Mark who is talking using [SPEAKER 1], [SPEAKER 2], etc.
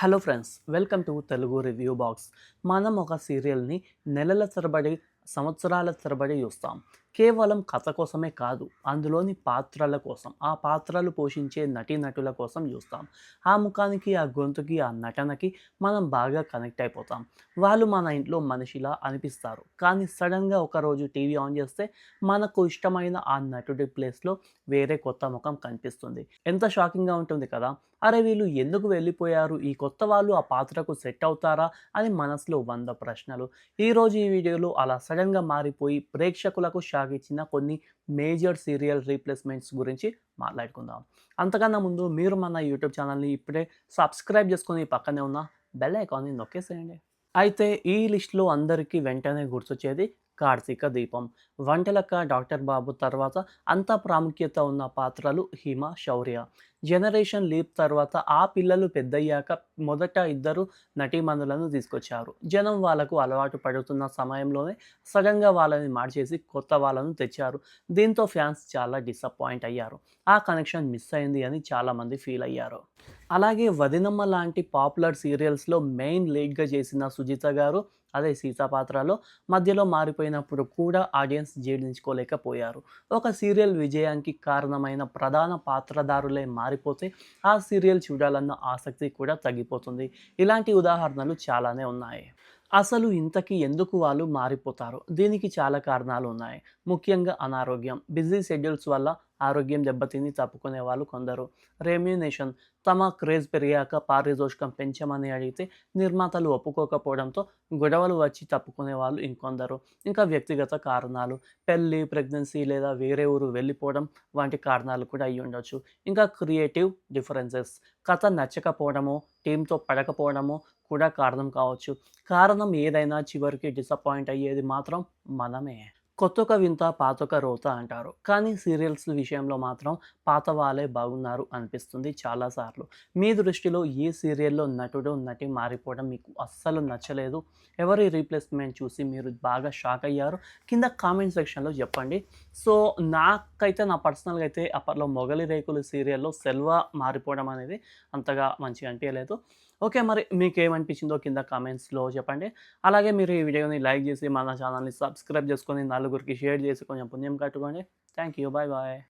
[SPEAKER 1] Hello friends, welcome to Telugu review box. మనం ఒక సీరియల్ని నెలల తరబడి, సంవత్సరాల తరబడి చూస్తాం. కేవలం కథ కోసమే కాదు, అందులోని పాత్రల కోసం, ఆ పాత్రలు పోషించే నటీనటుల కోసం చూస్తాం. ఆ ముఖానికి, ఆ గొంతుకి, ఆ నటనకి మనం బాగా కనెక్ట్ అయిపోతాం. వాళ్ళు మన ఇంట్లో మనిషిలా అనిపిస్తారు. కానీ సడన్గా ఒకరోజు టీవీ ఆన్ చేస్తే మనకు ఇష్టమైన ఆ నటుడి ప్లేస్లో వేరే కొత్త ముఖం కనిపిస్తుంది. ఎంత షాకింగ్గా ఉంటుంది కదా. అరే వీళ్ళు ఎందుకు వెళ్ళిపోయారు? ఈ కొత్త వాళ్ళు ఆ పాత్రకు సెట్ అవుతారా? అని మనసులో 100 ప్రశ్నలు. ఈరోజు ఈ వీడియోలో అలా సడన్‌గా మారిపోయి ప్రేక్షకులకు షాక్ ఇచ్చిన కొన్ని మేజర్ సీరియల్ రీప్లేస్‌మెంట్స్ గురించి మాట్లాడుకుందాం. అంతకన్నా ముందు మీరు మన యూట్యూబ్ ఛానల్‌ని ఇప్పుడే సబ్స్క్రైబ్ చేసుకొని పక్కనే ఉన్న బెల్ ఐకాన్‌ని నొక్కేసేయండి. అయితే ఈ లిస్ట్‌లో అందరికీ వెంటనే గుర్తొచ్చేది కార్తీక దీపం. వంటలక్క, డాక్టర్ బాబు తర్వాత అంత ప్రాముఖ్యత ఉన్న పాత్రలు హిమ, శౌర్య. జనరేషన్ లీప్ తర్వాత ఆ పిల్లలు పెద్దయ్యాక మొదట ఇద్దరు నటీమణులను తీసుకొచ్చారు. జనం వాళ్ళకు అలవాటు పడుతున్న సమయంలోనే సడన్‌గా వాళ్ళని మార్చేసి కొత్త వాళ్ళను తెచ్చారు. దీంతో ఫ్యాన్స్ చాలా డిసప్పాయింట్ అయ్యారు. ఆ కనెక్షన్ మిస్ అయింది అని చాలామంది ఫీల్ అయ్యారు. అలాగే 'వదినమ్మ' లాంటి పాపులర్ సీరియల్స్‌లో మెయిన్ లీడ్‌గా చేసిన సుజిత గారు, అదే సీత పాత్రలో మధ్యలో మారిపోయినప్పుడు కూడా ఆడియన్స్ జీర్ణించుకోలేకపోయారు. ఒక సీరియల్ విజయానికి కారణమైన ప్రధాన పాత్రధారులే మారిపోతే ఆ సీరియల్ చూడాలన్న ఆసక్తి కూడా తగ్గిపోతుంది. ఇలాంటి ఉదాహరణలు చాలానే ఉన్నాయి. అసలు ఇంతకీ ఎందుకు వాళ్ళు మారిపోతారు? దీనికి చాలా కారణాలు ఉన్నాయి. ముఖ్యంగా అనారోగ్యం. బిజీ షెడ్యూల్స్ వల్ల ఆరోగ్యం దెబ్బతిని తప్పుకునే వాళ్ళు కొందరు. రెమ్యునేషన్. తమ క్రేజ్ పెరిగాక పారితోషికం పెంచమని అడిగితే నిర్మాతలు ఒప్పుకోకపోవడంతో గొడవలు వచ్చి తప్పుకునే వాళ్ళు ఇంకొందరు. ఇంకా వ్యక్తిగత కారణాలు. పెళ్లి, ప్రెగ్నెన్సీ లేదా వేరే ఊరు వెళ్ళిపోవడం వంటి కారణాలు కూడా అయ్యుండొచ్చు. ఇంకా క్రియేటివ్ డిఫరెన్సెస్. కథ నచ్చకపోవడమో, టీమ్‌తో పడకపోవడమో కూడా కారణం కావచ్చు. కారణం ఏదైనా చివరికి డిసప్పాయింట్ అయ్యేది మాత్రం మనమే. కొత్తొక వింత పాతొక రోత అంటారు. కానీ సీరియల్స్ విషయంలో మాత్రం పాత వాళ్ళే బాగున్నారు అనిపిస్తుంది చాలా సార్లు. మీ దృష్టిలో ఏ సీరియల్‌లో నటుడు, నటి మారిపోవడం మీకు అస్సలు నచ్చలేదు? ఎవరి రీప్లేస్‌మెంట్ చూసి మీరు బాగా షాక్ అయ్యారు? కింద కామెంట్ సెక్షన్‌లో చెప్పండి. సో, నాకైతే నా పర్సనల్‌గా అయితే అప్పట్లో 'మొగలి రేకులు' సీరియల్‌లో సెల్వ మారిపోవడం అనేది అంతగా మంచిగా అనిపియలేదు. ఓకే. మరి మీకేమనిపించిందో కింద కామెంట్స్‌లో చెప్పండి. అలాగే మీరు ఈ వీడియోని లైక్ చేసి మన ఛానల్‌ని సబ్స్క్రైబ్ చేసుకొని నలుగురికి షేర్ చేసి కొంచెం పుణ్యం కట్టుకోండి. Thank you. Bye bye.